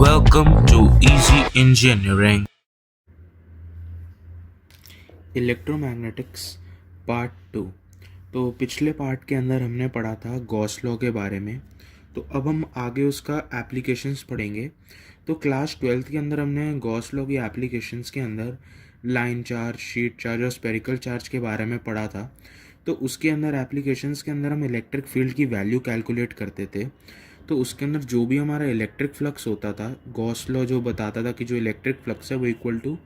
Welcome to Easy Engineering. Electromagnetics part 2। तो पिछले part के अंदर हमने पढ़ा था गॉस लॉ के बारे में। तो अब हम आगे उसका एप्लीकेशंस पढ़ेंगे। तो क्लास 12th के अंदर हमने गॉस लॉ की एप्लीकेशंस के अंदर लाइन चार्ज, शीट चार्ज और स्पेरिकल चार्ज के बारे में पढ़ा था। तो उसके अंदर एप्लीकेशंस के अंदर हम इलेक्ट्रिक फील्ड की वैल्यू कैलकुलेट करते थे। तो उसके अंदर जो भी हमारा इलेक्ट्रिक फ्लक्स होता था, गॉस लॉ जो बताता था कि जो इलेक्ट्रिक फ्लक्स है वो equal to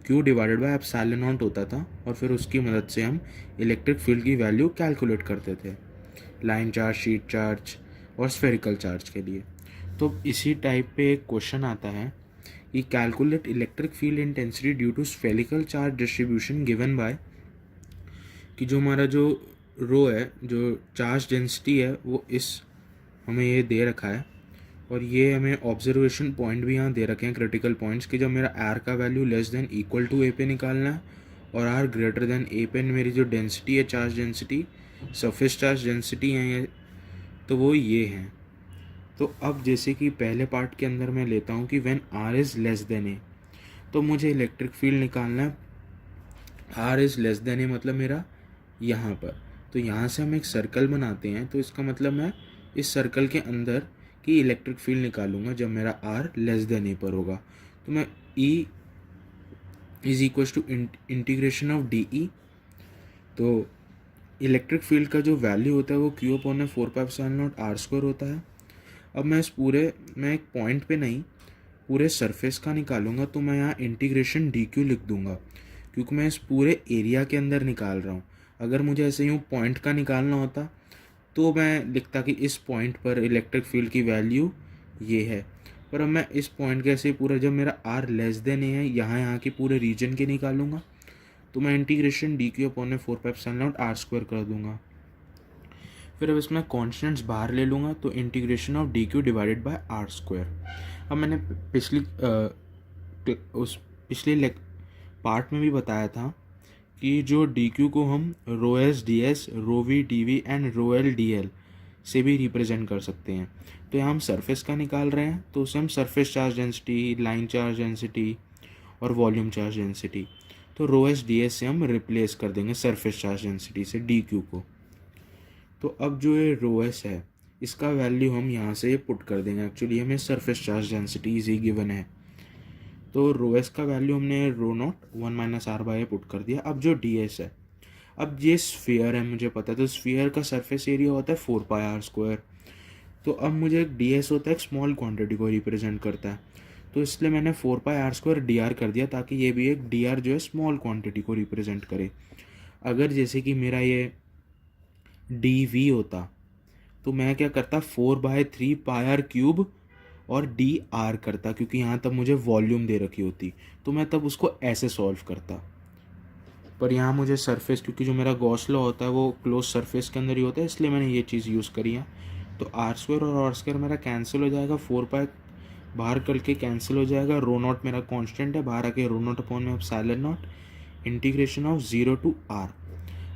Q divided by epsilon naught होता था, और फिर उसकी मदद से हम इलेक्ट्रिक फील्ड की वैल्यू कैलकुलेट करते थे लाइन चार्ज, शीट चार्ज और स्फेरिकल चार्ज के लिए। तो इसी टाइप पे एक क्वेश्चन आता है कि calculate electric field intensity due to spherical charge distribution given by, कि जो हमारा जो रो है, जो चार्ज डेंसिटी है, वो इस हमें ये दे रखा है, और ये हमें ऑब्जर्वेशन पॉइंट भी यहाँ दे रखे हैं, क्रिटिकल पॉइंट्स, कि जब मेरा आर का value less than equal to A पे निकालना है और आर ग्रेटर देन ए पे मेरी जो डेंसिटी है, charge density, surface charge density है ये, तो वो ये है। तो अब जैसे कि पहले पार्ट के अंदर मैं लेता हूँ कि when R is less than A, तो मुझे इलेक्ट्रिक फील्ड निकालना है। R is less than A मतलब मेरा यहाँ पर, तो यहाँ से हम एक सर्कल बनाते हैं। तो इसका मतलब मैं इस सर्कल के अंदर की इलेक्ट्रिक फील्ड निकालूंगा जब मेरा आर लेस देन ए पर होगा। तो मैं E is equal to integration of D E. तो इलेक्ट्रिक फील्ड का जो वैल्यू होता है वो Q अपॉन 4πε0r² होता है। अब मैं एक पॉइंट पे नहीं, पूरे सरफेस का निकालूंगा। तो मैं यहाँ इंटीग्रेशन DQ लिख दूंगा, क्योंकि मैं इस पूरे एरिया के अंदर निकाल रहा हूँ। अगर मुझे ऐसे यूँ पॉइंट का निकालना होता तो मैं लिखता कि इस पॉइंट पर इलेक्ट्रिक फील्ड की वैल्यू ये है। पर अब मैं इस पॉइंट के ऐसे पूरा, जब मेरा आर लेस देन ए है, यहाँ के पूरे रीजन के निकालूंगा। तो मैं इंटीग्रेशन DQ अपॉन 4πε0r² कर दूंगा। फिर अब इसमें कॉन्स्टेंट्स बाहर ले लूँगा, तो integration of DQ divided by r²। अब मैंने पिछले पार्ट में भी बताया था कि जो DQ को हम rho S D S, rho V D V and rho L D L से भी रिप्रेजेंट कर सकते हैं। तो यहाँ हम सरफेस का निकाल रहे हैं, तो उसे हम surface charge density, line charge density और वॉल्यूम चार्ज डेंसिटी, तो रो एस डी एस से हम रिप्लेस कर देंगे सरफेस चार्ज डेंसिटी से DQ को। तो अब जो ये रो एस है, इसका वैल्यू हम यहाँ से पुट कर देंगे। एक्चुअली हमें surface charge density easy given है, तो रो एस का वैल्यू हमने रो नॉट 1 - r/a पुट कर दिया। अब जो डी एस है, अब ये स्फीयर है, मुझे पता है, तो स्फीयर का सरफेस एरिया होता है 4πr²। तो अब मुझे एक डी एस होता है, एक स्मॉल क्वांटिटी को रिप्रेजेंट करता है, तो इसलिए मैंने 4πr² dr कर दिया, ताकि ये भी एक dr जो है स्मॉल क्वांटिटी को रिप्रेजेंट करे। अगर जैसे कि मेरा ये dv होता, तो मैं क्या करता, 4/3πr³ और dr करता, क्योंकि यहाँ तब मुझे वॉल्यूम दे रखी होती, तो मैं तब उसको ऐसे सॉल्व करता। पर यहाँ मुझे सरफेस, क्योंकि जो मेरा गॉस लॉ होता है वो क्लोज सरफेस के अंदर ही होता है, इसलिए मैंने ये चीज़ यूज़ करी है। तो r² और r² मेरा कैंसिल हो जाएगा, 4π बाहर करके कैंसिल हो जाएगा, रो नॉट मेरा कांस्टेंट है, बाहर आके रो नॉट अपॉन में epsilon not, integration of 0 to r।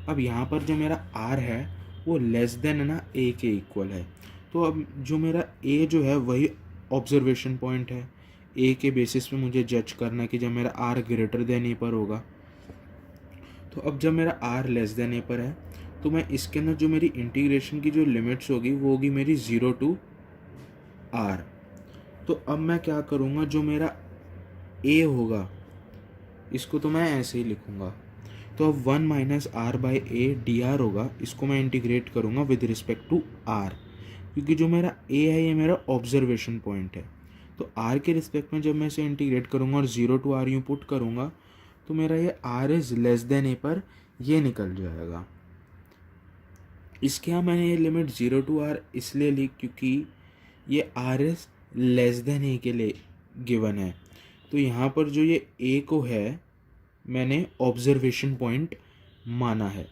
अब यहाँ पर जो मेरा r है वो लेस देन है ना a के इक्वल है। तो अब जो मेरा a जो है वही ऑब्जर्वेशन पॉइंट है, a के बेसिस पे मुझे जज करना है कि जब मेरा r ग्रेटर देन a पर होगा। तो अब जब मेरा r लेस देन a पर है, तो मैं इसके अंदर जो मेरी इंटीग्रेशन की जो लिमिट्स होगी वो होगी मेरी 0 to r। तो अब मैं क्या करूँगा, जो मेरा a होगा इसको तो मैं ऐसे ही लिखूँगा। तो अब 1 - r/a dr होगा, इसको मैं इंटीग्रेट करूँगा विद रिस्पेक्ट टू r, क्योंकि जो मेरा a है ये मेरा ऑब्जर्वेशन पॉइंट है। तो r के रिस्पेक्ट में जब मैं इसे इंटीग्रेट करूँगा और 0 to r यूँ पुट करूँगा, तो मेरा ये r is less then a पर ये निकल जाएगा। इसके यहाँ मैंने ये लिमिट 0 to r इसलिए ली क्योंकि ये r is less then a के लिए गिवन है। तो यहाँ पर जो ये a को है मैंने ऑब्जर्वेशन पॉइंट माना है।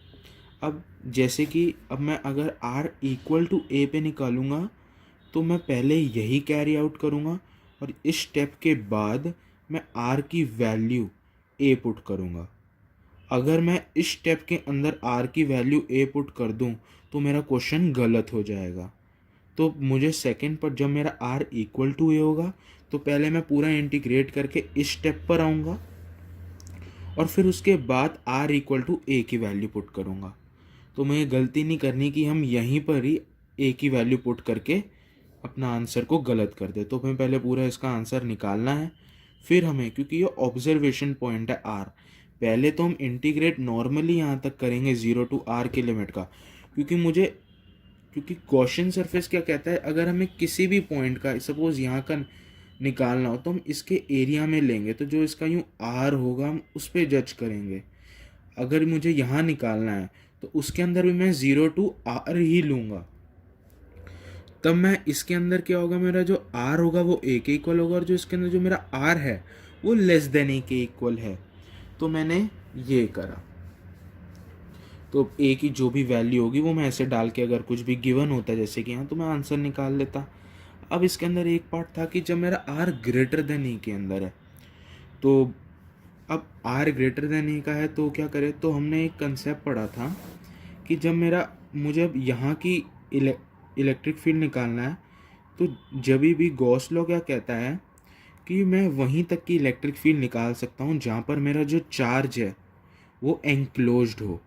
अब जैसे कि अब मैं अगर r इक्वल टू a पे निकालूंगा, तो मैं पहले यही कैरी आउट करूँगा, और इस स्टेप के बाद मैं r की वैल्यू a पुट करूँगा। अगर मैं इस स्टेप के अंदर r की वैल्यू a पुट कर दूँ तो मेरा क्वेश्चन गलत हो जाएगा। तो मुझे सेकंड पर जब मेरा r इक्वल टू a होगा, तो पहले मैं पूरा इंटीग्रेट करके इस स्टेप पर आऊँगा और फिर उसके बाद r इक्वल टू a की वैल्यू पुट करूँगा। तो मुझे गलती नहीं करनी कि हम यहीं पर ही a की वैल्यू पुट करके अपना आंसर को गलत कर दे। तो हमें पहले पूरा इसका आंसर निकालना है, फिर हमें, क्योंकि ये ऑब्जर्वेशन पॉइंट है r, पहले तो हम इंटीग्रेट नॉर्मली यहाँ तक करेंगे 0 टू r की लिमिट का, क्योंकि गॉसियन सरफेस क्या कहता है, अगर हमें किसी भी पॉइंट का सपोज यहाँ का निकालना हो तो हम इसके एरिया में लेंगे, तो जो इसका यूँ r होगा हम उस पर जज करेंगे। अगर मुझे यहाँ निकालना है तो उसके अंदर भी मैं 0 टू r ही लूँगा, तब मैं इसके अंदर क्या होगा, मेरा जो r होगा वो a के इक्वल होगा, और जो इसके अंदर जो मेरा r है वो लेस देन a के इक्वल है। तो मैंने ये करा, तो a की जो भी वैल्यू होगी वो मैं ऐसे डाल के, अगर कुछ भी गिवन होता है जैसे कि यहाँ, तो मैं आंसर निकाल लेता। अब इसके अंदर एक पार्ट था कि जब मेरा r ग्रेटर देन a के अंदर है, तो अब r ग्रेटर देन a का है तो क्या करें, तो हमने एक कंसेप्ट पढ़ा था कि जब मुझे अब यहाँ की इलेक्ट्रिक फील्ड निकालना है, तो जब भी गॉस लॉ क्या कहता है कि मैं वहीं तक की इलेक्ट्रिक फील्ड निकाल सकता हूँ जहाँ पर मेरा जो चार्ज है वो एंक्लोज्ड हो।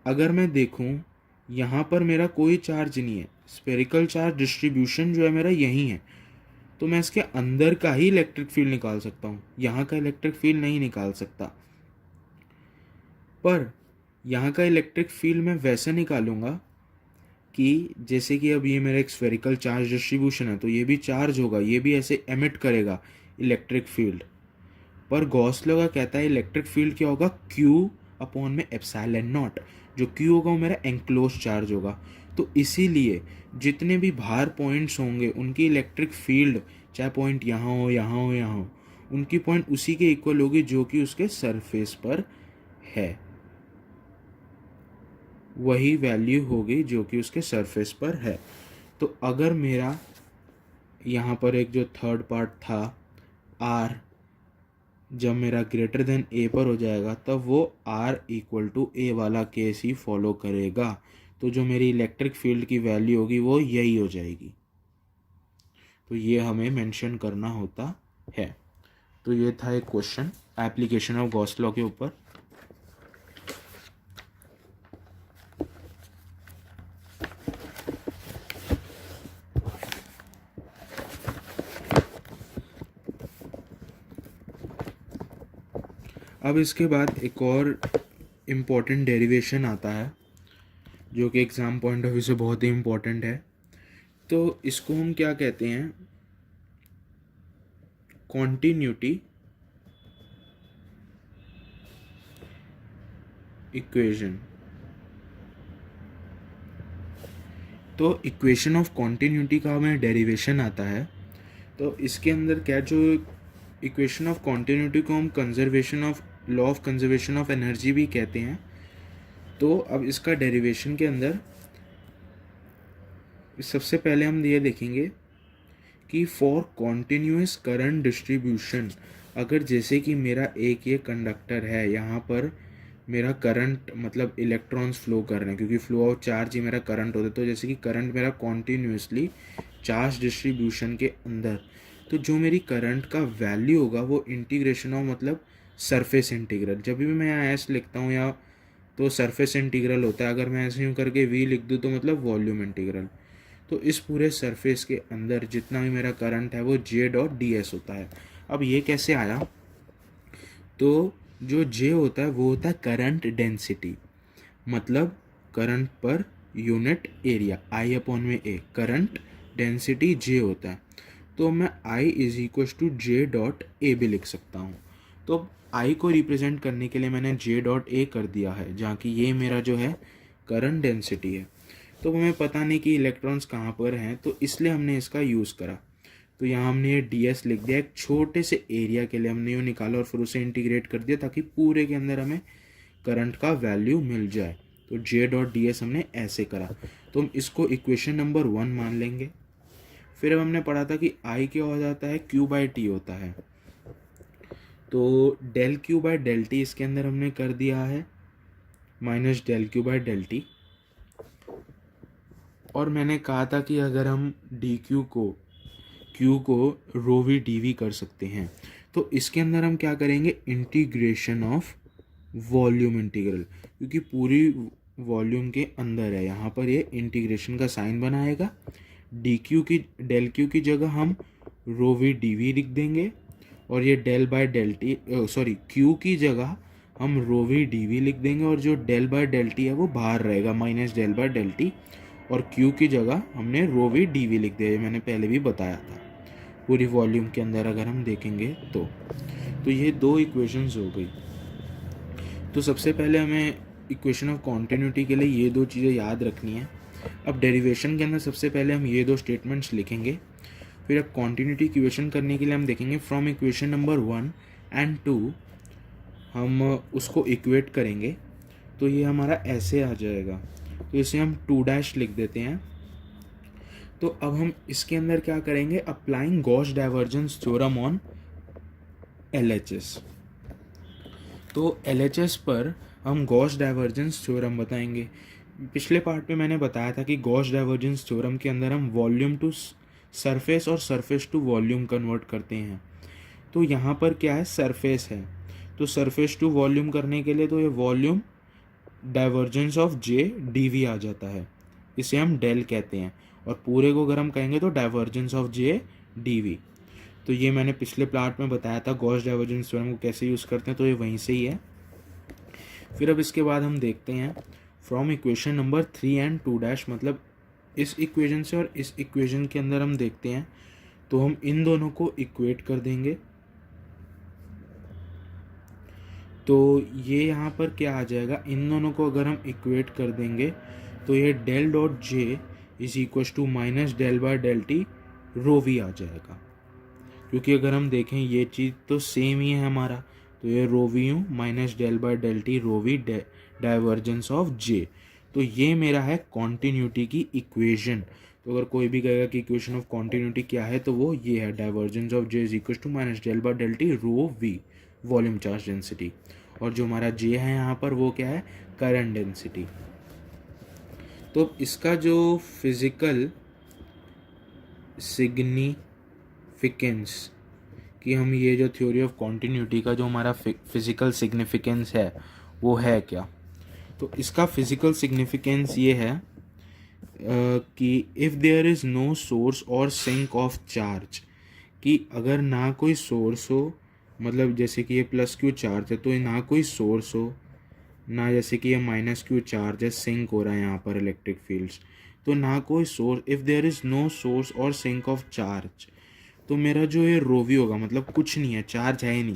अगर मैं देखूँ यहाँ पर मेरा कोई चार्ज नहीं है, स्फेरिकल चार्ज डिस्ट्रीब्यूशन जो है मेरा यहीं है, तो मैं इसके अंदर का ही इलेक्ट्रिक फील्ड निकाल सकता हूँ, यहाँ का इलेक्ट्रिक फील्ड नहीं निकाल सकता। पर यहाँ का इलेक्ट्रिक फील्ड मैं वैसे निकालूंगा कि जैसे कि अब ये मेरा एक स्फेरिकल चार्ज डिस्ट्रीब्यूशन है, तो ये भी चार्ज होगा, ये भी ऐसे एमिट करेगा इलेक्ट्रिक फील्ड। पर गॉस लॉ का कहता है इलेक्ट्रिक फील्ड क्या होगा, Q अपॉन में एप्सिलॉन नॉट, जो Q होगा वो मेरा एंक्लोज चार्ज होगा। तो इसीलिए जितने भी बाहर पॉइंट्स होंगे उनकी इलेक्ट्रिक फील्ड, चाहे पॉइंट यहाँ हो यहाँ हो यहाँ हो, उनकी पॉइंट उसी के इक्वल होगी जो कि उसके सरफेस पर है, वही वैल्यू होगी जो कि उसके सरफेस पर है। तो अगर मेरा यहाँ पर एक जो थर्ड पार्ट था r, जब मेरा ग्रेटर देन a पर हो जाएगा तब वो r इक्वल टू a वाला केस ही फॉलो करेगा। तो जो मेरी इलेक्ट्रिक फील्ड की वैल्यू होगी वो यही हो जाएगी। तो ये हमें मेंशन करना होता है। तो ये था एक question application of Gauss law के ऊपर। अब इसके बाद एक और इम्पॉर्टेंट डेरिवेशन आता है जो कि एग्ज़ाम पॉइंट ऑफ व्यू से बहुत ही इम्पॉर्टेंट है। तो इसको हम क्या कहते हैं, कॉन्टिन्यूटी इक्वेशन। तो इक्वेशन ऑफ कॉन्टिन्यूटी का हमें डेरिवेशन आता है। तो इसके अंदर क्या, जो इक्वेशन ऑफ कॉन्टिन्यूटी को हम conservation of law of conservation of energy भी कहते हैं। तो अब इसका डेरिवेशन के अंदर सबसे पहले हम ये देखेंगे कि फॉर कॉन्टिन्यूस करंट डिस्ट्रीब्यूशन, अगर जैसे कि मेरा एक ये कंडक्टर है, यहाँ पर मेरा करंट मतलब इलेक्ट्रॉन्स फ्लो कर रहे हैं, क्योंकि फ्लो ऑफ चार्ज ही मेरा करंट होता है। तो जैसे कि करंट मेरा कॉन्टिन्यूसली चार्ज डिस्ट्रीब्यूशन के अंदर, तो जो मेरी करंट का वैल्यू होगा वो इंटीग्रेशन ऑफ मतलब सरफेस इंटीग्रल, जब भी मैं यहाँ एस लिखता हूँ या तो सरफेस इंटीग्रल होता है, अगर मैं ऐसे यूँ करके वी लिख दूँ तो मतलब वॉल्यूम इंटीग्रल। तो इस पूरे सरफेस के अंदर जितना भी मेरा करंट है वो J डॉट डी एस होता है। अब ये कैसे आया, तो जो J होता है वो होता है करंट डेंसिटी, मतलब current per unit area, I upon में A, करंट डेंसिटी J होता है। तो मैं I is equal to J dot A भी लिख सकता हूँ। तो I को रिप्रेजेंट करने के लिए मैंने J डॉट A कर दिया है, जहाँ की ये मेरा जो है करंट डेंसिटी है। तो हमें पता नहीं कि इलेक्ट्रॉन्स कहाँ पर हैं, तो इसलिए हमने इसका यूज़ करा। तो यहाँ हमने ये ds लिख दिया, एक छोटे से एरिया के लिए हमने ये निकाला और फिर उसे इंटीग्रेट कर दिया ताकि पूरे के अंदर हमें करंट का वैल्यू मिल जाए। तो J डॉट ds हमने ऐसे करा। तो हम इसको इक्वेशन नंबर 1 मान लेंगे। फिर अब हमने पढ़ा था कि I क्या हो जाता है, Q बाई टी होता है। तो del Q by del T इसके अंदर हमने कर दिया है minus del Q by del T. और मैंने कहा था कि अगर हम dq को क्यू को रो वी डी वी कर सकते हैं। तो इसके अंदर हम क्या करेंगे, इंटीग्रेशन ऑफ वॉल्यूम इंटीग्रल, क्योंकि पूरी वॉल्यूम के अंदर है, यहाँ पर ये इंटीग्रेशन का साइन बनाएगा। डी क्यू की डेल क्यू की जगह हम रो वी डी वी लिख देंगे, और ये del by del T Q की जगह हम रो वी डी वी लिख देंगे, और जो डेल बाय डेल टी है वो बाहर रहेगा, minus del by del T, और क्यू की जगह हमने रो वी डी वी लिख दिया, ये मैंने पहले भी बताया था। पूरी वॉल्यूम के अंदर अगर हम देखेंगे तो ये दो इक्वेशंस हो गई। तो सबसे पहले हमें इक्वेशन ऑफ कॉन्टिन्यूटी के लिए ये दो चीज़ें याद रखनी है। अब डेरिवेशन के अंदर सबसे पहले हम ये दो स्टेटमेंट्स लिखेंगे, फिर अब कॉन्टिन्यूटी इक्वेशन करने के लिए हम देखेंगे फ्रॉम इक्वेशन नंबर 1 एंड 2 हम उसको इक्वेट करेंगे, तो ये हमारा ऐसे आ जाएगा। तो इसे हम 2' लिख देते हैं। तो अब हम इसके अंदर क्या करेंगे, applying Gauss divergence theorem on LHS। तो LHS पर हम गॉस डाइवर्जेंस थ्योरम बताएंगे। पिछले पार्ट में मैंने बताया था कि गॉस डाइवर्जेंस थ्योरम के अंदर हम वॉल्यूम टू सरफेस और सरफेस टू वॉल्यूम कन्वर्ट करते हैं। तो यहाँ पर क्या है, सरफेस है, तो सरफेस टू वॉल्यूम करने के लिए तो ये volume divergence of J D V आ जाता है, इसे हम डेल कहते हैं, और पूरे को अगर हम कहेंगे तो divergence of J D V. तो ये मैंने पिछले पार्ट में बताया था गॉस डाइवर्जेंस थ्योरम को कैसे यूज़ करते हैं, तो ये वहीं से ही है। फिर अब इसके बाद हम देखते हैं फ्रॉम इक्वेशन नंबर 3 एंड 2' मतलब इस इक्वेशन से और इस इक्वेशन के अंदर हम देखते हैं, तो हम इन दोनों को इक्वेट कर देंगे। तो ये यहाँ पर क्या आ जाएगा, इन दोनों को अगर हम इक्वेट कर देंगे तो ये del dot J is equal to minus del by del T rho V आ जाएगा, क्योंकि अगर हम देखें ये चीज़ तो सेम ही है हमारा, तो ये rho V U minus del by del T rho V divergence of J. तो ये मेरा है कॉन्टिन्यूटी की इक्वेशन। तो अगर कोई भी कहेगा कि इक्वेशन ऑफ कॉन्टिन्यूटी क्या है, तो वो ये है, divergence of J is equal to minus del by del T rho V volume charge density, और जो हमारा जे है यहाँ पर वो क्या है, करंट डेंसिटी। तो इसका जो फिजिकल सिग्निफिकेंस कि हम ये जो थ्योरी ऑफ कॉन्टिन्यूटी का जो हमारा फिजिकल सिग्निफिकेंस है वो है क्या, तो इसका फिजिकल सिग्निफिकेंस ये है कि if there is no source और सिंक ऑफ चार्ज, कि अगर ना कोई सोर्स हो, मतलब जैसे कि ये प्लस क्यू चार्ज है, तो ना कोई सोर्स हो, ना जैसे कि ये माइनस क्यू चार्ज है, सिंक हो रहा है यहाँ पर इलेक्ट्रिक फील्ड्स, तो ना कोई source, if there is no source और सिंक ऑफ चार्ज, तो मेरा जो ये रो वी होगा, मतलब कुछ नहीं है, चार्ज है ही नहीं,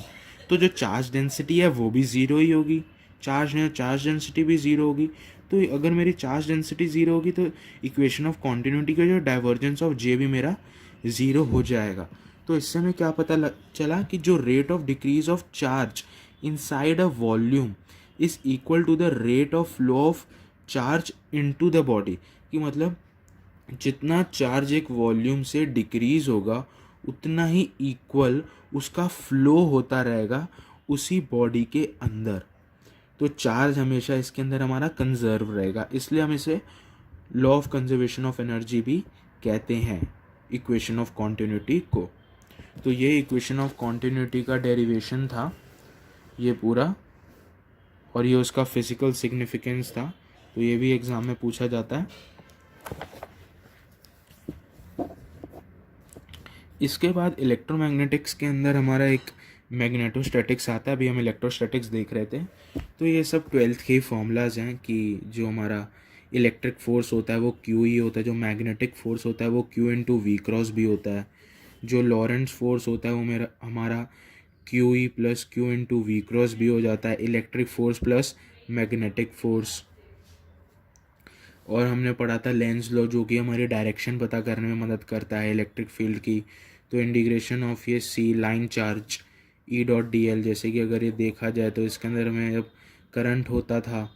तो जो चार्ज डेंसिटी है वो भी ज़ीरो ही होगी, चार्ज नहीं, चार्ज डेंसिटी भी ज़ीरो होगी। तो अगर मेरी चार्ज डेंसिटी ज़ीरो होगी तो इक्वेशन ऑफ कॉन्टिन्यूटी का जो डाइवर्जेंस ऑफ जे भी मेरा ज़ीरो हो जाएगा। तो इससे हमें क्या पता चला कि जो rate of decrease of charge inside a volume is equal to the rate of flow of charge into the body, कि मतलब जितना चार्ज एक वॉल्यूम से डिक्रीज होगा उतना ही इक्वल उसका फ्लो होता रहेगा उसी बॉडी के अंदर। तो चार्ज हमेशा इसके अंदर हमारा कंजर्व रहेगा, इसलिए हम इसे law of conservation of energy भी कहते हैं इक्वेशन ऑफ कॉन्टिन्यूटी को। तो ये इक्वेशन ऑफ कॉन्टिन्यूटी का डेरिवेशन था ये पूरा, और ये उसका फिजिकल सिग्निफिकेंस था, तो ये भी एग्ज़ाम में पूछा जाता है। इसके बाद इलेक्ट्रोमैग्नेटिक्स के अंदर हमारा एक मैग्नेटोस्टैटिक्स आता है, अभी हम इलेक्ट्रोस्टैटिक्स देख रहे थे। तो ये सब 12th के ही फॉर्मूलाज हैं कि जो हमारा इलेक्ट्रिक फोर्स होता है वो क्यू ही होता है, जो मैग्नेटिक फोर्स होता है वो क्यू इंटू वी क्रॉस भी होता है, जो लॉरेंट्ज फोर्स होता है वो हमारा Q E plus Q into V cross भी हो जाता है, electric force plus magnetic force. और हमने पढ़ा था लेंस लॉ, जो कि हमारी डायरेक्शन पता करने में मदद करता है इलेक्ट्रिक फील्ड की। तो इंटीग्रेशन ऑफ ये C line charge E dot D L, जैसे कि अगर ये देखा जाए तो इसके अंदर में जब करंट होता था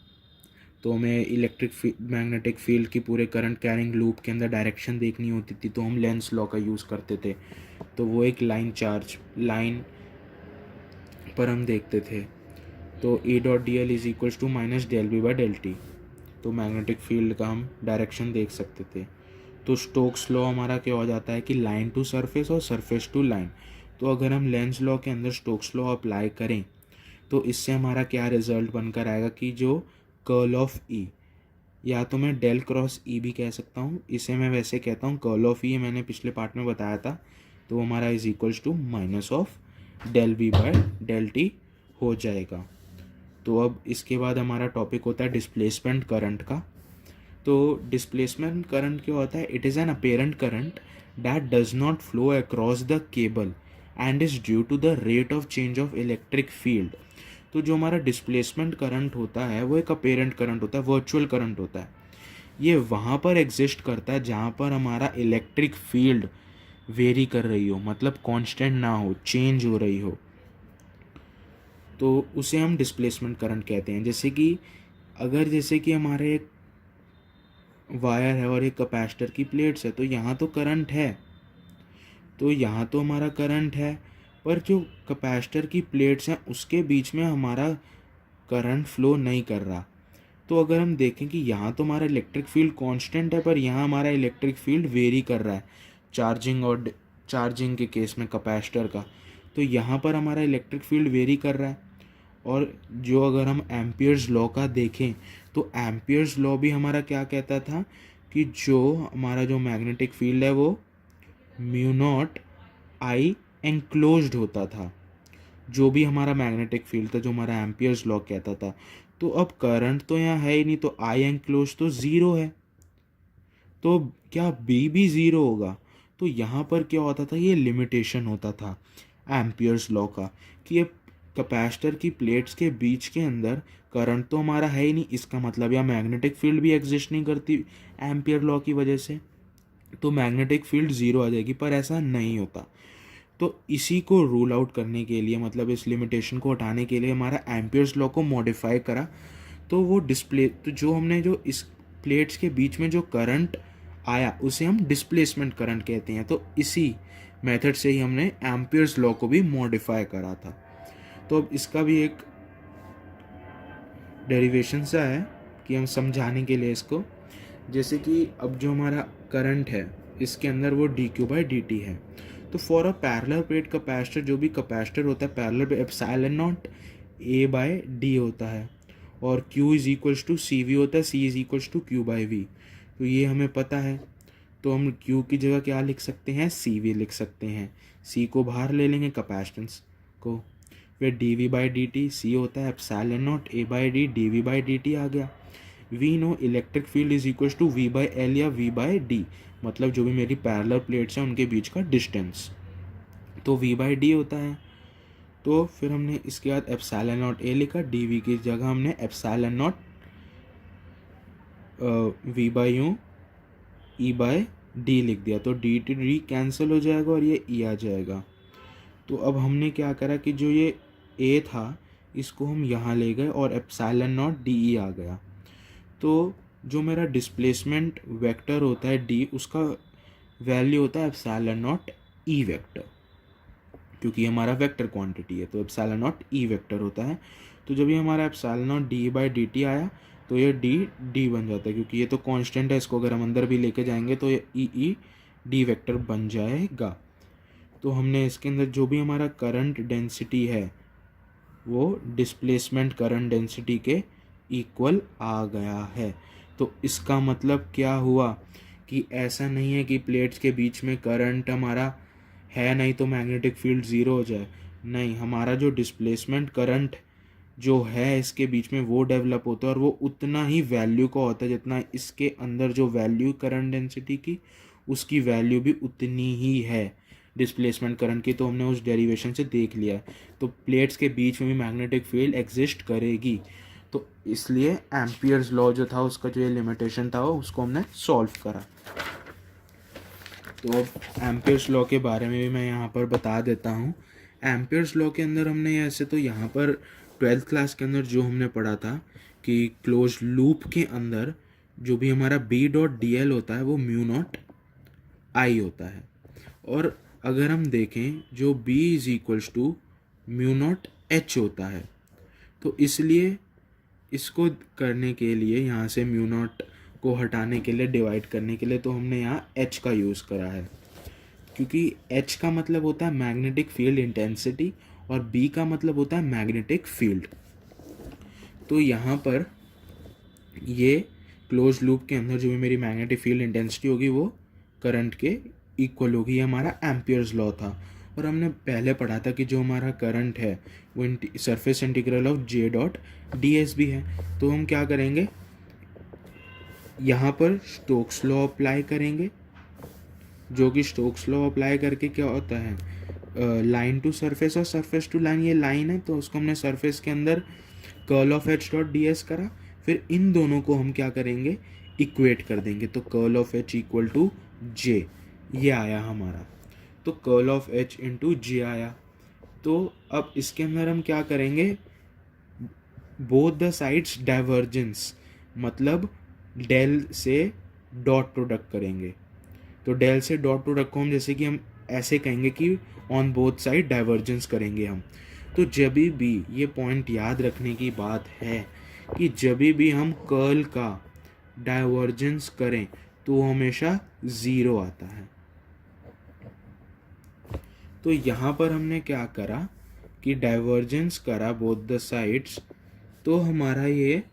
तो हमें इलेक्ट्रिक मैग्नेटिक फील्ड की पूरे करंट कैरिंग लूप के अंदर डायरेक्शन देखनी होती थी, तो हम लेंस लॉ का यूज़ करते थे। तो वो एक लाइन चार्ज लाइन पर हम देखते थे। तो E dot D L is equals to minus del B by del T, तो मैग्नेटिक फील्ड का हम डायरेक्शन देख सकते थे। तो स्टोक्स लॉ हमारा क्या हो जाता है कि लाइन टू सरफेस और सरफेस टू लाइन। तो अगर हम लेंस लॉ के अंदर स्टोक्स लॉ अप्लाई करें तो इससे हमारा क्या रिजल्ट बनकर आएगा कि जो कर्ल ऑफ ई, या तो मैं डेल क्रॉस ई भी कह सकता हूँ, इसे मैं वैसे कहता हूँ कर्ल ऑफ ई, मैंने पिछले पार्ट में बताया था, तो हमारा is equals to minus of del V by del T हो जाएगा। तो अब इसके बाद हमारा टॉपिक होता है डिस्प्लेसमेंट करंट का। तो डिस्प्लेसमेंट करंट क्या होता है? It is an apparent current that does not flow across the cable and is due to the rate of change of electric field. तो जो हमारा डिस्प्लेसमेंट करंट होता है वो एक अपेरेंट करंट होता है, वर्चुअल करंट होता है। ये वहाँ पर एग्जिस्ट करता है जहाँ पर हमारा इलेक्ट्रिक फील्ड वेरी कर रही हो, मतलब कांस्टेंट ना हो, चेंज हो रही हो, तो उसे हम डिस्प्लेसमेंट करंट कहते हैं। जैसे कि हमारे एक वायर है और एक कैपेसिटर की प्लेट्स है, तो यहाँ तो करंट है, तो यहाँ तो हमारा करंट है, पर जो कैपेसिटर की प्लेट्स हैं उसके बीच में हमारा करंट फ्लो नहीं कर रहा। तो अगर हम देखें कि यहाँ तो हमारा इलेक्ट्रिक फील्ड कांस्टेंट है, पर यहाँ हमारा इलेक्ट्रिक फील्ड वेरी कर रहा है चार्जिंग के केस में कैपेसिटर का, तो यहाँ पर हमारा इलेक्ट्रिक फील्ड वेरी कर रहा है। और जो अगर हम एम्पियर्स लॉ का देखें तो एम्पियर्स लॉ भी हमारा क्या कहता था कि जो हमारा जो मैग्नेटिक फील्ड है वो म्यू नॉट आई एनक्लोज्ड होता था, जो भी हमारा मैग्नेटिक फील्ड था, जो हमारा एम्पियर्स लॉ कहता था। तो अब करंट तो यहाँ है ही नहीं, तो आई एनक्लोज तो ज़ीरो है, तो क्या बी भी ज़ीरो होगा? तो यहाँ पर क्या होता था, ये लिमिटेशन होता था एम्पियर्स लॉ का कि ये कैपेसिटर की प्लेट्स के बीच के अंदर करंट तो हमारा है ही नहीं, इसका मतलब या मैग्नेटिक फील्ड भी एग्जिस्ट नहीं करती एम्पियर लॉ की वजह से, तो मैग्नेटिक फील्ड ज़ीरो आ जाएगी, पर ऐसा नहीं होता। तो इसी को रूल आउट करने के लिए, मतलब इस लिमिटेशन को हटाने के लिए हमारा एम्पियर्स लॉ को मॉडिफाई करा। तो जो हमने जो इस प्लेट्स के बीच में जो करंट आया उसे हम डिस्प्लेसमेंट करंट कहते हैं। तो इसी मेथड से ही हमने एम्पियर्स लॉ को भी मॉडिफाई करा था। तो अब इसका भी एक डेरिवेशन सा है कि हम समझाने के लिए इसको, जैसे कि अब जो हमारा करंट है इसके अंदर वो D Q by D T है। तो for a parallel plate capacitor, जो भी कैपेसिटर होता है पैरेलल पे, epsilon naught A by D होता है, और Q is equals to C V होता है, C is equals to Q by V. तो ये हमें पता है, तो हम Q की जगह क्या लिख सकते हैं, सी वी लिख सकते हैं। C को बाहर ले लेंगे कैपेसिटेंस को, फिर D V by D T, C होता है epsilon naught A by D, D V by D T आ गया। We know electric field is equals to V by L या वी बाई डी, मतलब जो भी मेरी पैरेलल प्लेट्स हैं उनके बीच का डिस्टेंस, तो वी बाई डी होता है। तो फिर हमने इसके बाद एप्सिलॉन नॉट ए लिखा, डी वी की जगह हमने epsilon naught V by U E by D लिख दिया, तो डी टी डी कैंसिल हो जाएगा और ये ई आ जाएगा। तो अब हमने क्या करा कि जो ये ए था इसको हम यहाँ ले गए और एप्सिलॉन नॉट डी ई आ गया। तो जो मेरा डिस्प्लेसमेंट वेक्टर होता है डी, उसका वैल्यू होता है एप्सिलॉन नॉट ई वेक्टर, क्योंकि हमारा वेक्टर क्वांटिटी है तो एप्सिलॉन नॉट ई वेक्टर होता है। तो जब ये हमारा epsilon not D by D T आया तो ये डी डी बन जाता है, क्योंकि ये तो कांस्टेंट है, इसको अगर हम अंदर भी लेके जाएंगे तो ये ई डी वेक्टर बन जाएगा। तो हमने इसके अंदर जो भी हमारा करंट डेंसिटी है वो डिस्प्लेसमेंट करंट डेंसिटी के इक्वल आ गया है। तो इसका मतलब क्या हुआ कि ऐसा नहीं है कि प्लेट्स के बीच में करंट हमारा है नहीं तो मैग्नेटिक फील्ड ज़ीरो हो जाए, नहीं, हमारा जो डिस्प्लेसमेंट करंट जो है इसके बीच में वो डेवलप होता है और वो उतना ही वैल्यू का होता है जितना इसके अंदर जो वैल्यू करंट डेंसिटी की उसकी वैल्यू भी उतनी ही है डिस्प्लेसमेंट करंट की। तो हमने उस डेरिवेशन से देख लिया है, तो प्लेट्स के बीच में भी मैग्नेटिक फील्ड एग्जिस्ट करेगी। तो इसलिए एम्पियर्स लॉ जो था उसका जो ये लिमिटेशन था उसको हमने सॉल्व करा। तो अब एम्पियर्स लॉ के बारे में भी मैं यहाँ पर बता देता हूँ। एम्पियर्स लॉ के अंदर हमने ऐसे तो यहाँ पर 12th क्लास के अंदर जो हमने पढ़ा था कि क्लोज लूप के अंदर जो भी हमारा बी डॉट डी एल होता है वो म्यू नॉट आई होता है, और अगर हम देखें जो B is equals to mu naught H होता है। तो इसलिए इसको करने के लिए यहाँ से म्यू नॉट को हटाने के लिए, डिवाइड करने के लिए, तो हमने यहाँ H का यूज़ करा है, क्योंकि H का मतलब होता है मैग्नेटिक फील्ड इंटेंसिटी और B का मतलब होता है मैग्नेटिक फील्ड। तो यहाँ पर ये क्लोज लूप के अंदर जो भी मेरी मैग्नेटिक फील्ड इंटेंसिटी होगी वो करंट के इक्वल होगी। ये हमारा एम्पियर्स लॉ था, और हमने पहले पढ़ा था कि जो हमारा करंट है वो surface integral of J dot ds भी है। तो हम क्या करेंगे, यहाँ पर स्टोक्स लॉ अप्लाई करेंगे, जो कि स्टोक्स लॉ अप्लाई करके क्या होता है, लाइन टू सरफेस और सरफेस टू लाइन, ये लाइन है तो उसको हमने सरफेस के अंदर curl of H dot ds करा। फिर इन दोनों को हम क्या करेंगे, इक्वेट कर देंगे, तो curl of H equal to J, ये आया हमारा। तो curl of H into J आया। तो अब इसके अंदर हम क्या करेंगे, बोथ द साइड्स डाइवर्जेंस, मतलब डेल से डॉट प्रोडक्ट करेंगे। तो डेल से डॉट प्रोडक्ट को हम जैसे कि हम ऐसे कहेंगे कि ऑन बोथ साइड डाइवर्जेंस करेंगे हम। तो जब भी ये पॉइंट याद रखने की बात है कि जब भी हम कर्ल का डाइवर्जेंस करें तो हमेशा ज़ीरो आता है। तो यहाँ पर हमने क्या करा कि डाइवर्जेंस करा बोथ द साइड्स, तो हमारा ये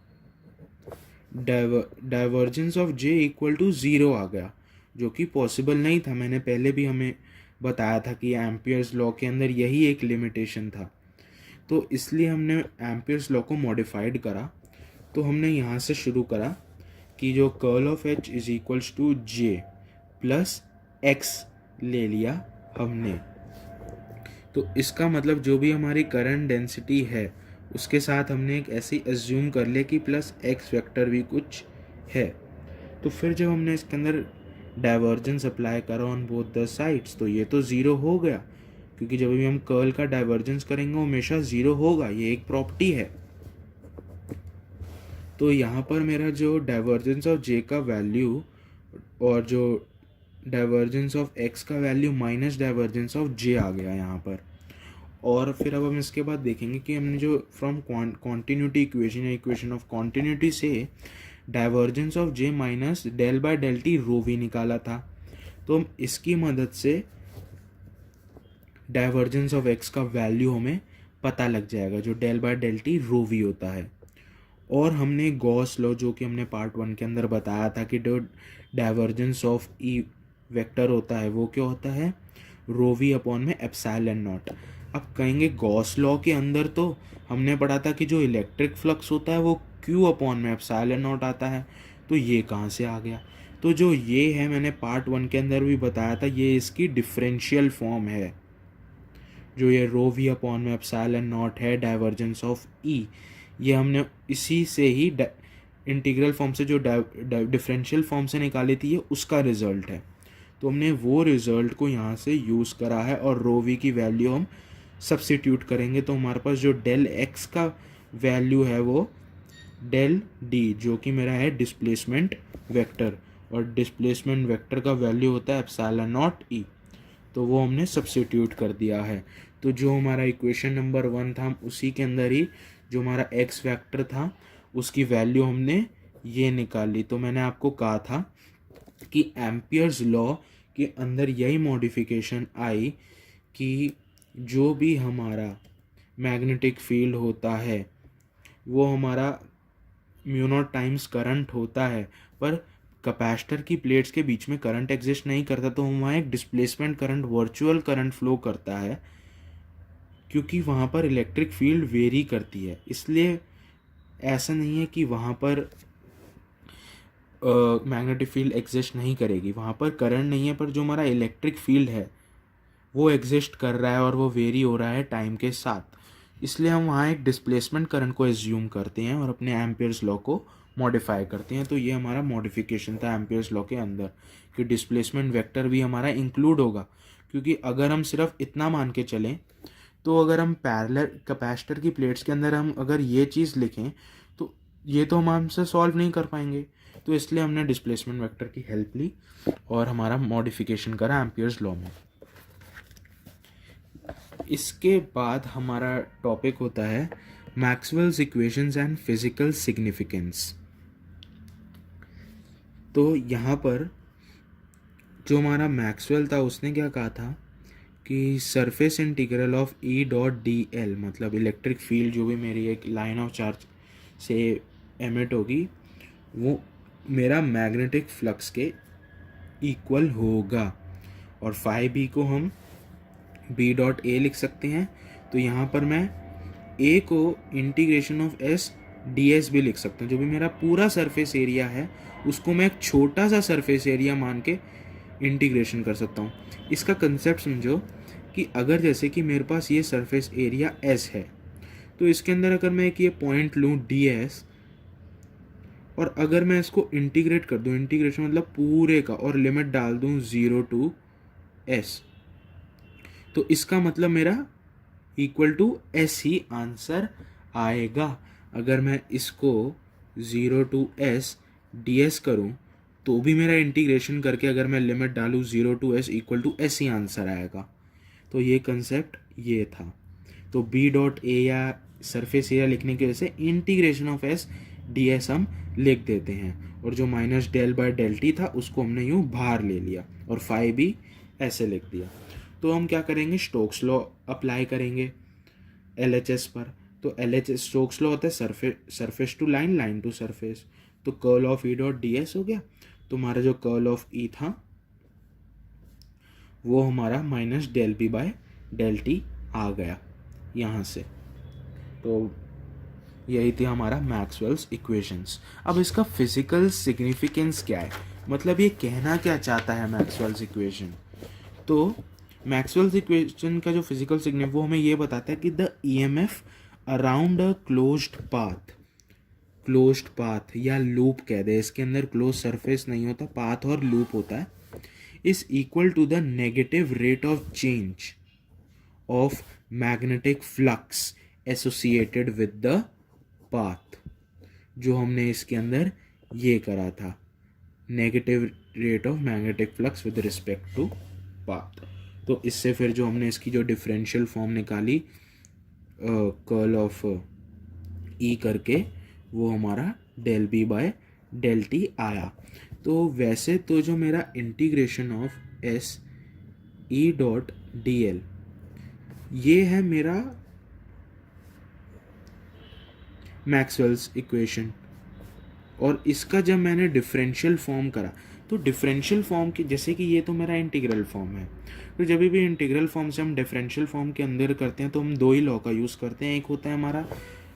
divergence of J equal to zero आ गया, जो कि पॉसिबल नहीं था। मैंने पहले भी हमें बताया था कि एम्पियर्स लॉ के अंदर यही एक लिमिटेशन था। तो इसलिए हमने एम्पियर्स लॉ को मॉडिफाइड करा। तो हमने यहाँ से शुरू करा कि जो curl of H is equals to J plus X ले लिया हमने। तो इसका मतलब जो भी हमारी करंट डेंसिटी है उसके साथ हमने एक ऐसे एज्यूम कर लिया कि प्लस X वेक्टर भी कुछ है। तो फिर जब हमने इसके अंदर डाइवर्जेंस अप्लाई करा ऑन बोथ द साइड्स, तो ये तो ज़ीरो हो गया, क्योंकि जब भी हम कर्ल का डाइवर्जेंस करेंगे वो हमेशा ज़ीरो होगा, ये एक प्रॉपर्टी है। तो यहाँ पर मेरा जो डाइवर्जेंस ऑफ J का वैल्यू और जो डाइवर्जेंस ऑफ X का value minus divergence of J आ गया यहाँ पर। और फिर अब हम इसके बाद देखेंगे कि हमने जो फ्रॉम कॉन्टिन्यूटी इक्वेशन या इक्वेशन ऑफ कॉन्टिन्यूटी से divergence of J minus del by del T rho V निकाला था, तो हम इसकी मदद से डाइवर्जेंस ऑफ X का वैल्यू हमें पता लग जाएगा, जो del by del T rho V होता है। और हमने गॉस लॉ, जो कि हमने पार्ट 1 के अंदर बताया था कि जो डाइवर्जेंस ऑफ E वेक्टर होता है वो क्या होता है, रो वी अपॉन में एप्सिलॉन नॉट। अब कहेंगे गॉस लॉ के अंदर तो हमने पढ़ा था कि जो इलेक्ट्रिक फ्लक्स होता है वो Q अपॉन में एप्सिलॉन नॉट आता है, तो ये कहाँ से आ गया। तो जो ये है मैंने पार्ट 1 के अंदर भी बताया था, ये इसकी डिफरेंशियल फॉर्म है। जो ये रो वी अपॉन में एप्सिलॉन नॉट है डाइवर्जेंस ऑफ E, ये हमने इसी से ही इंटीग्रल फॉर्म से जो डिफरेंशियल फॉर्म से निकाली थी, ये उसका रिजल्ट है। तो हमने वो रिजल्ट को यहाँ से यूज़ करा है और रो वी की वैल्यू हम सब्स्टिट्यूट करेंगे, तो हमारे पास जो डेल X का वैल्यू है वो डेल D, जो कि मेरा है डिस्प्लेसमेंट वेक्टर, और डिस्प्लेसमेंट वेक्टर का वैल्यू होता है एप्सिलॉन नॉट E, तो वो हमने सब्स्टिट्यूट कर दिया है। तो जो हमारा इक्वेशन नंबर 1 था, हम उसी के अंदर ही जो हमारा X वेक्टर था उसकी वैल्यू हमने ये निकाली। तो मैंने आपको कहा था कि एम्पियर्स लॉ के अंदर यही मॉडिफिकेशन आई कि जो भी हमारा मैग्नेटिक फील्ड होता है वो हमारा म्यू नॉट टाइम्स करंट होता है, पर कैपेसिटर की प्लेट्स के बीच में करंट एग्जिस्ट नहीं करता, तो वहाँ एक displacement current, virtual current flow करता है, क्योंकि वहाँ पर इलेक्ट्रिक फील्ड वेरी करती है। इसलिए ऐसा नहीं है कि वहाँ पर मैग्नेटिक फील्ड एग्जिस्ट नहीं करेगी, वहाँ पर करंट नहीं है, पर जो हमारा इलेक्ट्रिक फील्ड है वो एग्जिस्ट कर रहा है और वो वेरी हो रहा है टाइम के साथ। इसलिए हम वहाँ एक डिस्प्लेसमेंट करंट को एज्यूम करते हैं और अपने एम्पियर्स लॉ को मॉडिफाई करते हैं। तो ये हमारा मॉडिफिकेशन था एम्पियर्स लॉ के अंदर कि डिस्प्लेसमेंट वेक्टर भी हमारा इंक्लूड होगा, क्योंकि अगर हम सिर्फ इतना मान के चलें तो अगर हम पैरेलल कैपेसिटर की प्लेट्स के अंदर हम अगर ये चीज़ लिखें तो ये तो हम हमसे सॉल्व नहीं कर पाएंगे। तो इसलिए हमने डिस्प्लेसमेंट वेक्टर की हेल्प ली और हमारा मॉडिफिकेशन करा एम्पियर्स लॉ में। इसके बाद हमारा टॉपिक होता है Maxwell's equations and physical significance. तो यहाँ पर जो हमारा मैक्सवेल था उसने क्या कहा था कि surface integral of E dot D L, मतलब इलेक्ट्रिक फील्ड जो भी मेरी एक लाइन ऑफ चार्ज से एमिट होगी वो मेरा मैग्नेटिक फ्लक्स के इक्वल होगा। और फाई बी को हम बी डॉट ए लिख सकते हैं। तो यहाँ पर मैं ए को integration of S D S भी लिख सकता हूँ। जो भी मेरा पूरा सरफेस एरिया है उसको मैं एक छोटा सा सरफेस एरिया मान के इंटीग्रेशन कर सकता हूँ। इसका कंसेप्ट समझो कि अगर जैसे कि मेरे पास ये सरफेस एरिया एस है तो इसके अंदर अगर मैं एक ये पॉइंट लूँ डी एस और अगर मैं इसको इंटीग्रेट कर दूँ, इंटीग्रेशन मतलब पूरे का, और लिमिट डाल दूँ 0 to s, तो इसका मतलब मेरा इक्वल टू एस ही आंसर आएगा। अगर मैं इसको 0 to s ds करूँ तो भी मेरा इंटीग्रेशन करके अगर मैं लिमिट डालूँ 0 to s equal to S ही आंसर आएगा। तो ये कंसेप्ट ये था। तो बी डॉट ए या सरफेस एरिया लिखने की वजह से integration of S D S हम लिख देते हैं, और जो minus del by del T था उसको हमने यूँ बाहर ले लिया और फाई भी ऐसे लिख दिया। तो हम क्या करेंगे, स्टोक्स लॉ अप्लाई करेंगे एल एच एस पर। तो L H S Stokes law होता है surface to line, line to surface. तो curl of E dot D s हो गया। तो हमारा जो कर्ल ऑफ ई था वो हमारा minus del B by del t आ गया यहाँ से। तो यही थी हमारा मैक्सवेल्स इक्वेशंस। अब इसका फिजिकल सिग्निफिकेंस क्या है, मतलब ये कहना क्या चाहता है मैक्सवेल्स इक्वेशन। तो मैक्सवेल्स इक्वेशन का जो फिजिकल सिग्निफिकेंस वो हमें ये बताता है कि the EMF around a closed path या लूप कह दे, इसके अंदर क्लोज सरफेस नहीं होता, पाथ और लूप होता है, is equal to the negative rate of change of magnetic flux associated with the path. जो हमने इसके अंदर ये करा था, negative rate of magnetic flux with respect to path. तो इससे फिर जो हमने इसकी जो डिफरेंशियल फॉर्म निकाली कर्ल ऑफ ई करके, वो हमारा del B by del T आया। तो वैसे तो जो मेरा integration of S E dot D L ये है मेरा मैक्सवेल्स इक्वेशन, और इसका जब मैंने डिफरेंशियल फॉर्म करा तो डिफरेंशियल फॉर्म की, जैसे कि ये तो मेरा इंटीग्रल फॉर्म है, तो जब भी इंटीग्रल फॉर्म से हम डिफरेंशियल फॉर्म के अंदर करते हैं तो हम दो ही लॉ का यूज़ करते हैं। एक होता है हमारा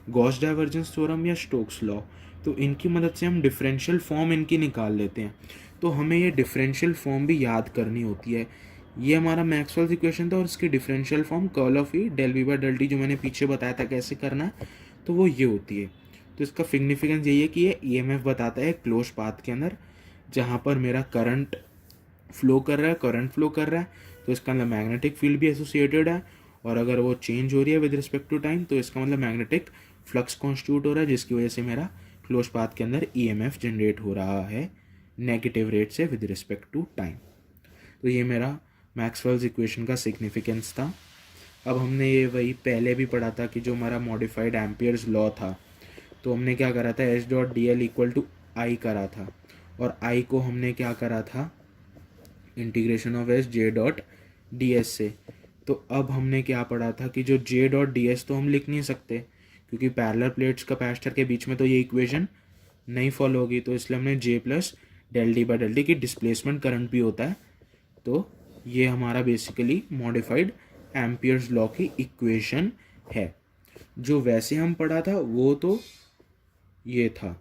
गॉस डाइवर्जेंस थ्योरम या स्टोक्स लॉ। तो इनकी मदद से हम डिफरेंशियल फॉर्म इनकी निकाल लेते हैं। तो हमें ये डिफरेंशियल फॉर्म भी याद करनी होती है। ये हमारा मैक्सवेल्स इक्वेशन था और इसकी differential form curl of E del B by del T जो मैंने पीछे बताया था कैसे करना है, तो वो ये होती है। तो इसका सिग्निफिकेंस यही है कि ये ईएमएफ बताता है क्लोज पाथ के अंदर जहाँ पर मेरा करंट फ्लो कर रहा है, तो इसका मतलब मैग्नेटिक फील्ड भी एसोसिएटेड है, और अगर वो चेंज हो रही है विद रिस्पेक्ट टू टाइम तो इसका मतलब मैग्नेटिक फ्लक्स कॉन्स्टिट्यूट हो रहा है, जिसकी वजह से मेरा क्लोज पाथ के अंदर ईएमएफ जनरेट हो रहा है नेगेटिव रेट से विद रिस्पेक्ट टू टाइम। तो ये मेरा मैक्सवेल्स इक्वेशन का सिग्निफिकेंस था। अब हमने ये वही पहले भी पढ़ा था कि जो हमारा मॉडिफाइड एम्पियर्स लॉ था, तो हमने क्या करा था, H dot D l equal to I करा था, और आई को हमने क्या करा था, integration of S J dot D s से। तो अब हमने क्या पढ़ा था कि जो जे डॉट डी एस तो हम लिख नहीं सकते क्योंकि पैरेलल प्लेट्स कैपेसिटर के बीच में तो ये इक्वेशन नहीं फॉलो होगी, तो इसलिए हमने J plus del D by del D की डिस्प्लेसमेंट करंट भी होता है। तो ये हमारा बेसिकली मॉडिफाइड एम्पियर्स लॉ की इक्वेशन है। जो वैसे हम पढ़ा था वो तो ये था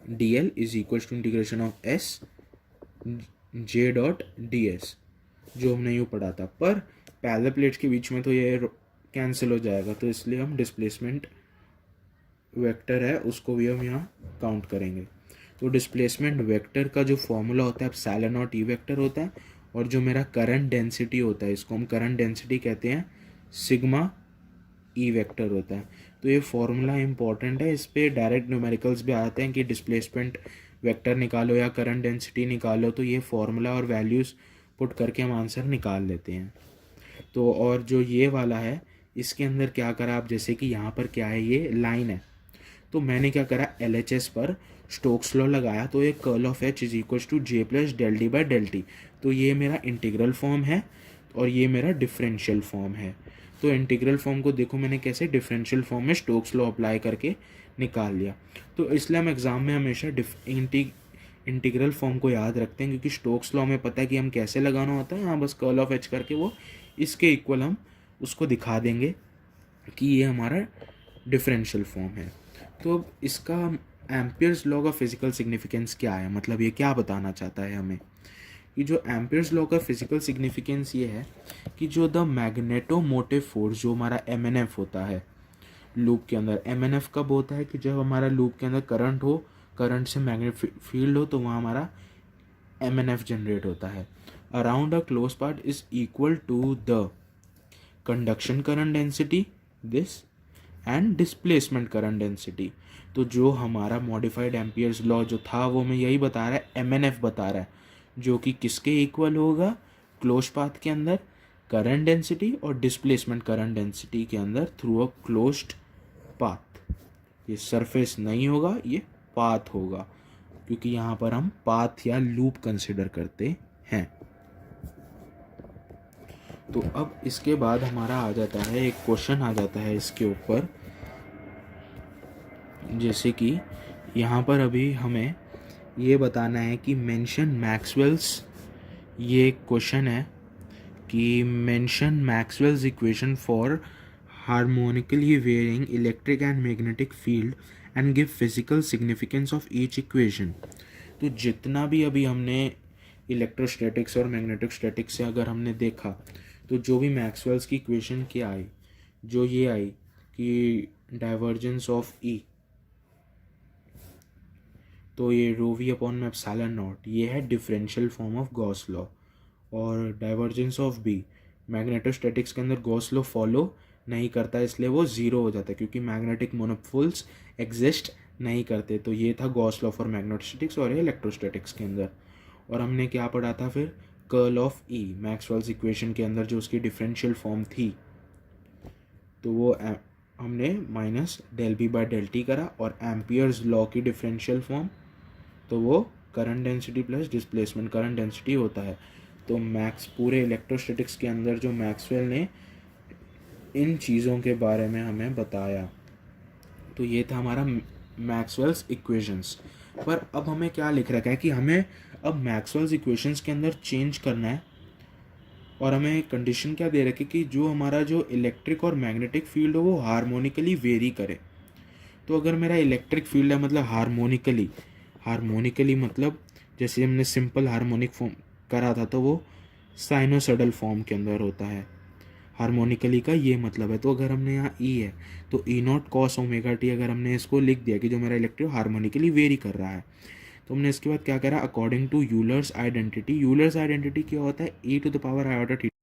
D L is equal to integration of S J dot D S, जो हमने यूँ पढ़ा था, पर पैरेलल प्लेट्स के बीच में तो ये कैंसिल हो जाएगा, तो इसलिए हम डिस्प्लेसमेंट वेक्टर है उसको भी हम यहाँ काउंट करेंगे। तो डिस्प्लेसमेंट वेक्टर का जो फॉर्मूला होता है एप्सिलॉन नॉट ई वेक्टर होता है, और जो मेरा करंट डेंसिटी होता है इसको हम करंट डेंसिटी कहते हैं, सिग्मा ई वेक्टर होता है। तो ये फॉर्मूला इंपॉर्टेंट है, इस पर डायरेक्ट न्यूमेरिकल्स भी आते हैं कि डिस्प्लेसमेंट वेक्टर निकालो या करंट डेंसिटी निकालो, तो ये फॉर्मूला और वैल्यूज़ पुट करके हम आंसर निकाल लेते हैं। तो और जो ये वाला है इसके अंदर क्या करा आप, जैसे कि यहाँ पर क्या है, ये लाइन है, तो मैंने क्या करा LHS पर स्टोक्स लॉ लगाया तो ये curl of H is equal to J plus del D by del T. तो ये मेरा इंटीग्रल फॉर्म है और ये मेरा डिफरेंशियल फॉर्म है। तो इंटीग्रल फॉर्म को देखो मैंने कैसे डिफरेंशियल फॉर्म में स्टोक्स लॉ अप्लाई करके निकाल लिया। तो इसलिए हम एग्ज़ाम में हमेशा इंटीग्रल फॉर्म को याद रखते हैं, क्योंकि स्टोक्स लॉ में पता है कि हम कैसे लगाना होता है। यहाँ बस कर्ल ऑफ एच करके वो इसके इक्वल हम उसको दिखा देंगे कि ये हमारा डिफरेंशियल फॉर्म है। तो अब इसका एम्पियर्स लॉ का फिजिकल सिग्निफिकेंस क्या है, मतलब ये क्या बताना चाहता है हमें कि जो एम्पियर्स लॉ का फिजिकल सिग्निफिकेंस ये है कि जो द मैग्नेटोमोटिव फोर्स जो हमारा MNF होता है लूप के अंदर, MNF कब होता है कि जब हमारा लूप के अंदर करंट हो, करंट से मैग्नेटिक फील्ड हो, तो वहाँ हमारा MNF जनरेट होता है। Around a close part is equal to the conduction current density this and displacement current density. तो जो हमारा मॉडिफाइड एम्पियर्स लॉ जो था वो हमें यही बता रहा है, MNF बता रहा है, जो कि किसके इक्वल होगा, क्लोज पाथ के अंदर करंट डेंसिटी और डिस्प्लेसमेंट करंट डेंसिटी के अंदर थ्रू अ क्लोज्ड पाथ। ये सरफेस नहीं होगा, ये पाथ होगा, क्योंकि यहाँ पर हम पाथ या लूप कंसिडर करते हैं। तो अब इसके बाद हमारा आ जाता है एक क्वेश्चन आ जाता है इसके ऊपर, जैसे कि यहाँ पर अभी हमें ये बताना है कि मेंशन मैक्सवेल्स, ये एक क्वेश्चन है कि mention Maxwell's equation for harmonically varying electric and magnetic field and give physical significance of each equation. तो जितना भी अभी हमने इलेक्ट्रोस्टैटिक्स और मैग्नेटिक स्टैटिक्स से अगर हमने देखा, तो जो भी मैक्सवेल्स की इक्वेशन क्या आई, जो ये आई कि डाइवर्जेंस ऑफ ई, तो ये रो वी अपॉन में एप्सिलॉन नॉट, ये है differential form of Gauss law. और डाइवर्जेंस ऑफ बी, मैग्नेटोस्टैटिक्स के अंदर गॉस लॉ फॉलो नहीं करता, इसलिए वो ज़ीरो हो जाता है, क्योंकि मैग्नेटिक मोनोपोल्स एग्जिस्ट नहीं करते। तो ये था गॉस लॉ फॉर मैग्नेटोस्टैटिक्स और ये इलेक्ट्रोस्टैटिक्स के अंदर। और हमने क्या पढ़ा था फिर, curl of E, Maxwell's equation के अंदर जो उसकी डिफरेंशियल फॉर्म थी, तो वो हमने minus del B by del T करा। और एम्पियर्स लॉ की डिफरेंशियल फॉर्म, तो वो current density plus displacement current density होता है। तो पूरे इलेक्ट्रोस्टैटिक्स के अंदर जो मैक्सवेल ने इन चीज़ों के बारे में हमें बताया, तो ये था हमारा मैक्सवेल्स इक्वेशंस। पर अब हमें क्या लिख रखा है कि हमें अब मैक्सवेल्स इक्वेशंस के अंदर चेंज करना है, और हमें कंडीशन क्या दे रखी कि जो हमारा जो इलेक्ट्रिक और मैग्नेटिक फील्ड हो वो हार्मोनिकली वेरी करे। तो अगर मेरा इलेक्ट्रिक फील्ड है मतलब हार्मोनिकली मतलब जैसे हमने सिंपल हार्मोनिक फॉर्म करा था, तो वो साइनोसॉइडल फॉर्म के अंदर होता है। हार्मोनिकली का ये मतलब है। तो अगर हमने यहाँ ई है तो ई नॉट कॉस ओमेगा टी, अगर हमने इसको लिख दिया कि जो मेरा इलेक्ट्रिक हार्मोनिकली वेरी कर रहा है, तो हमने इसके बाद क्या करा, according to Euler's identity. Euler's identity क्या होता है, e to the power iota theta